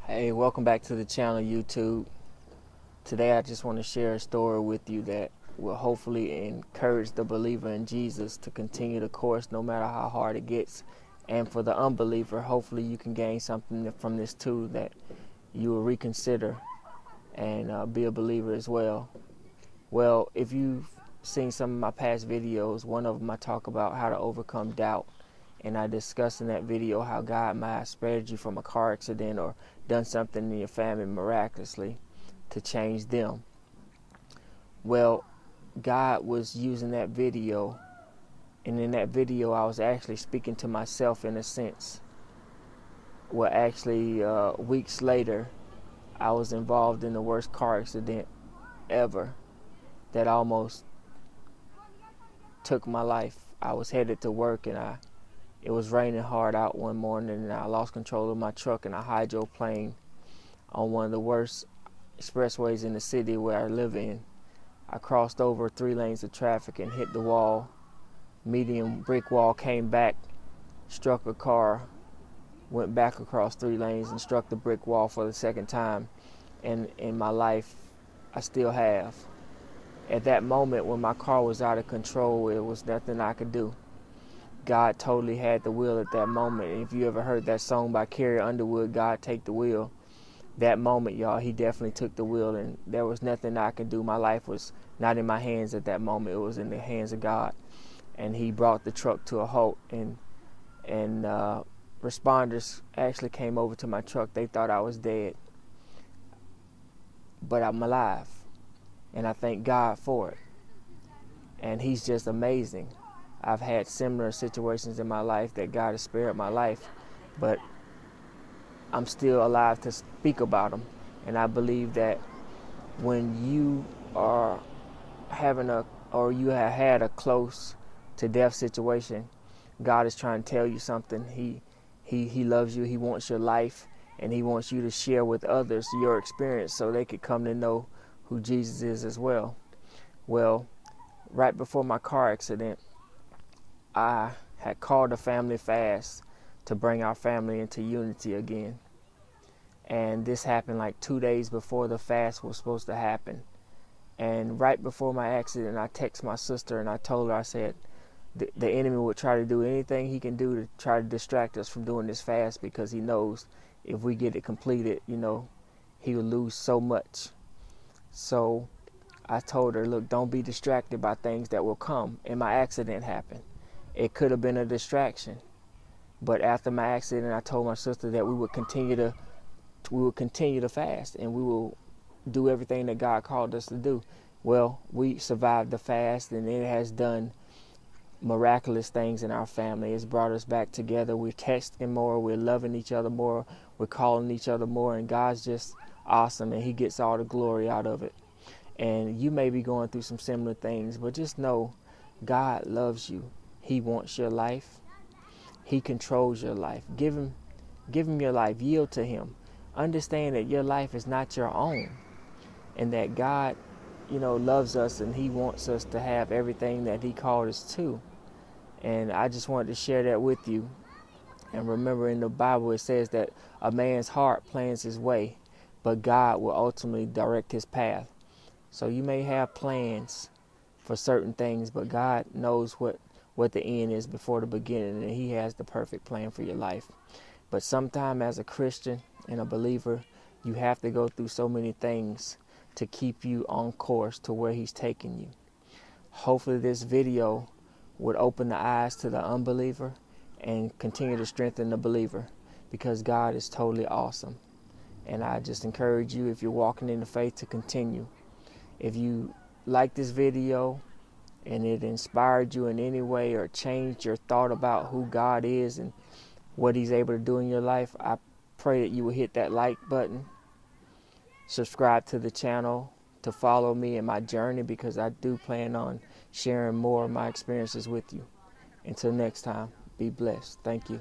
Hey, welcome back to the channel, YouTube. Today I just want to share a story with you that will hopefully encourage the believer in Jesus to continue the course no matter how hard it gets. And for the unbeliever, hopefully you can gain something from this too, that you will reconsider and be a believer as well. Well, if you've seen some of my past videos, one of them I talk about how to overcome doubt. And I discussed in that video how God might have spared you from a car accident or done something in your family miraculously to change them. Well, God was using that video, and in that video I was actually speaking to myself in a sense. Well, actually, weeks later, I was involved in the worst car accident ever that almost took my life. I was headed to work, and it was raining hard out one morning, and I lost control of my truck and I hydroplaned on one of the worst expressways in the city where I live in. I crossed over 3 lanes of traffic and hit the wall. Medium brick wall came back, struck a car, went back across 3 lanes and struck the brick wall for the second time. And in my life, I still have. At that moment when my car was out of control, it was nothing I could do. God totally had the wheel at that moment. If you ever heard that song by Carrie Underwood, God Take the Wheel, that moment, y'all, he definitely took the wheel, and there was nothing I could do. My life was not in my hands at that moment. It was in the hands of God, and he brought the truck to a halt, and responders actually came over to my truck. They thought I was dead, but I'm alive, and I thank God for it. And he's just amazing. I've had similar situations in my life that God has spared my life, but I'm still alive to speak about them. And I believe that when you are you have had a close to death situation, God is trying to tell you something. He loves you. He wants your life, and he wants you to share with others your experience so they could come to know who Jesus is as well. Well, right before my car accident, I had called a family fast to bring our family into unity again. And this happened like 2 days before the fast was supposed to happen. And right before my accident, I texted my sister and I told her, I said, the enemy would try to do anything he can do to try to distract us from doing this fast, because he knows if we get it completed, he will lose so much. So I told her, look, don't be distracted by things that will come. And my accident happened. It could have been a distraction. But after my accident, I told my sister that we would continue to fast, and we will do everything that God called us to do. Well, we survived the fast, and it has done miraculous things in our family. It's brought us back together. We're texting more. We're loving each other more. We're calling each other more. And God's just awesome, and he gets all the glory out of it. And you may be going through some similar things, but just know God loves you. He wants your life. He controls your life. Give him your life. Yield to him. Understand that your life is not your own, and that God, loves us, and he wants us to have everything that he called us to. And I just wanted to share that with you. And remember, in the Bible it says that a man's heart plans his way, but God will ultimately direct his path. So you may have plans for certain things, but God knows what the end is before the beginning, and he has the perfect plan for your life. But sometime as a Christian and a believer, you have to go through so many things to keep you on course to where he's taking you. Hopefully this video would open the eyes to the unbeliever and continue to strengthen the believer, because God is totally awesome. And I just encourage you, if you're walking in the faith, to continue. If you like this video and it inspired you in any way or changed your thought about who God is and what he's able to do in your life, I pray that you will hit that like button. Subscribe to the channel to follow me in my journey, because I do plan on sharing more of my experiences with you. Until next time, be blessed. Thank you.